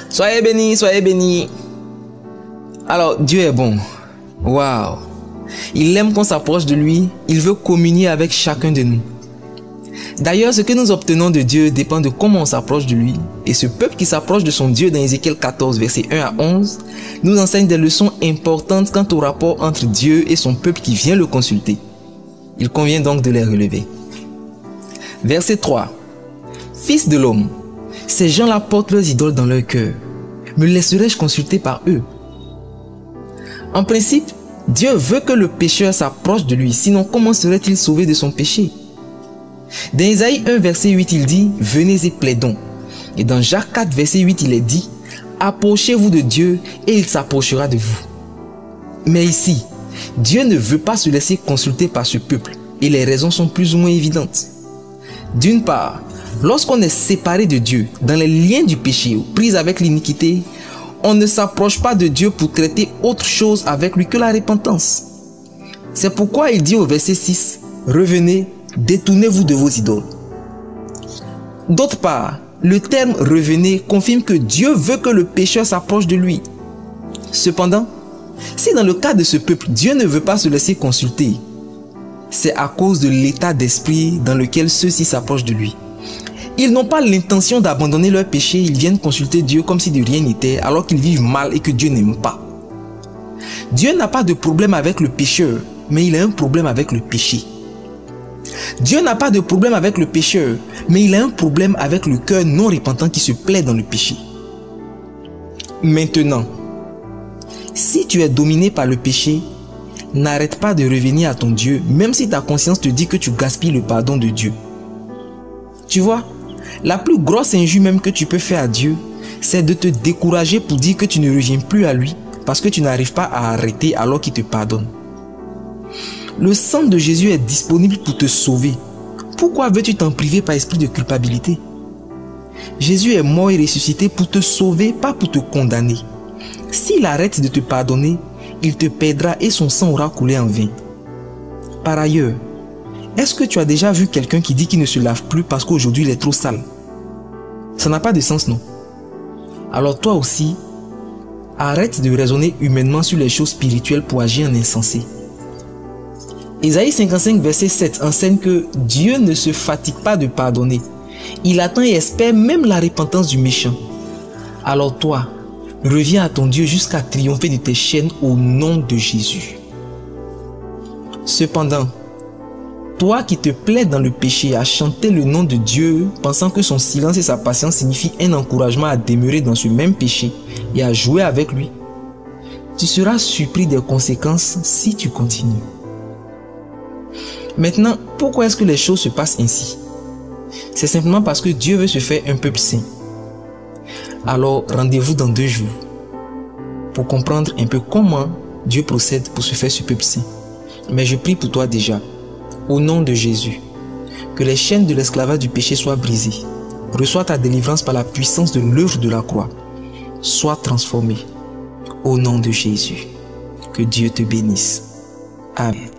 Soyez bénis, soyez bénis. Alors, Dieu est bon. Waouh. Il aime qu'on s'approche de lui. Il veut communier avec chacun de nous. D'ailleurs, ce que nous obtenons de Dieu dépend de comment on s'approche de lui. Et ce peuple qui s'approche de son Dieu dans Ézéchiel 14, versets 1 à 11, nous enseigne des leçons importantes quant au rapport entre Dieu et son peuple qui vient le consulter. Il convient donc de les relever. Verset 3. Fils de l'homme, ces gens-là portent leurs idoles dans leur cœur. Me laisserai-je consulter par eux? En principe, Dieu veut que le pécheur s'approche de lui, sinon comment serait-il sauvé de son péché? Dans Isaïe 1, verset 8, il dit « Venez et plaidons ». Et dans Jacques 4, verset 8, il est dit « Approchez-vous de Dieu et il s'approchera de vous ». Mais ici, Dieu ne veut pas se laisser consulter par ce peuple et les raisons sont plus ou moins évidentes. D'une part, lorsqu'on est séparé de Dieu, dans les liens du péché ou pris avec l'iniquité, on ne s'approche pas de Dieu pour traiter autre chose avec lui que la repentance. C'est pourquoi il dit au verset 6 « Revenez, détournez-vous de vos idoles ». D'autre part, le terme « revenez » confirme que Dieu veut que le pécheur s'approche de lui. Cependant, si dans le cas de ce peuple, Dieu ne veut pas se laisser consulter, c'est à cause de l'état d'esprit dans lequel ceux-ci s'approchent de lui. Ils n'ont pas l'intention d'abandonner leur péché, ils viennent consulter Dieu comme si de rien n'était, alors qu'ils vivent mal et que Dieu n'aime pas. Dieu n'a pas de problème avec le pécheur, mais il a un problème avec le péché. Dieu n'a pas de problème avec le pécheur, mais il a un problème avec le cœur non repentant qui se plaît dans le péché. Maintenant, si tu es dominé par le péché, n'arrête pas de revenir à ton Dieu, même si ta conscience te dit que tu gaspilles le pardon de Dieu. Tu vois, la plus grosse injure même que tu peux faire à Dieu, c'est de te décourager pour dire que tu ne reviens plus à lui parce que tu n'arrives pas à arrêter alors qu'il te pardonne. Le sang de Jésus est disponible pour te sauver. Pourquoi veux-tu t'en priver par esprit de culpabilité? Jésus est mort et ressuscité pour te sauver, pas pour te condamner. S'il arrête de te pardonner, il te perdra et son sang aura coulé en vain. Par ailleurs, est-ce que tu as déjà vu quelqu'un qui dit qu'il ne se lave plus parce qu'aujourd'hui il est trop sale? Ça n'a pas de sens, non? Alors toi aussi, arrête de raisonner humainement sur les choses spirituelles pour agir en insensé. Ésaïe 55 verset 7 enseigne que Dieu ne se fatigue pas de pardonner. Il attend et espère même la repentance du méchant. Alors toi, reviens à ton Dieu jusqu'à triompher de tes chaînes au nom de Jésus. Cependant, toi qui te plais dans le péché à chanter le nom de Dieu, pensant que son silence et sa patience signifient un encouragement à demeurer dans ce même péché et à jouer avec lui, tu seras surpris des conséquences si tu continues. Maintenant, pourquoi est-ce que les choses se passent ainsi? C'est simplement parce que Dieu veut se faire un peuple saint. Alors, rendez-vous dans 2 jours pour comprendre un peu comment Dieu procède pour se faire ce peuple saint. Mais je prie pour toi déjà, au nom de Jésus, que les chaînes de l'esclavage du péché soient brisées. Reçois ta délivrance par la puissance de l'œuvre de la croix. Sois transformé. Au nom de Jésus. Que Dieu te bénisse. Amen.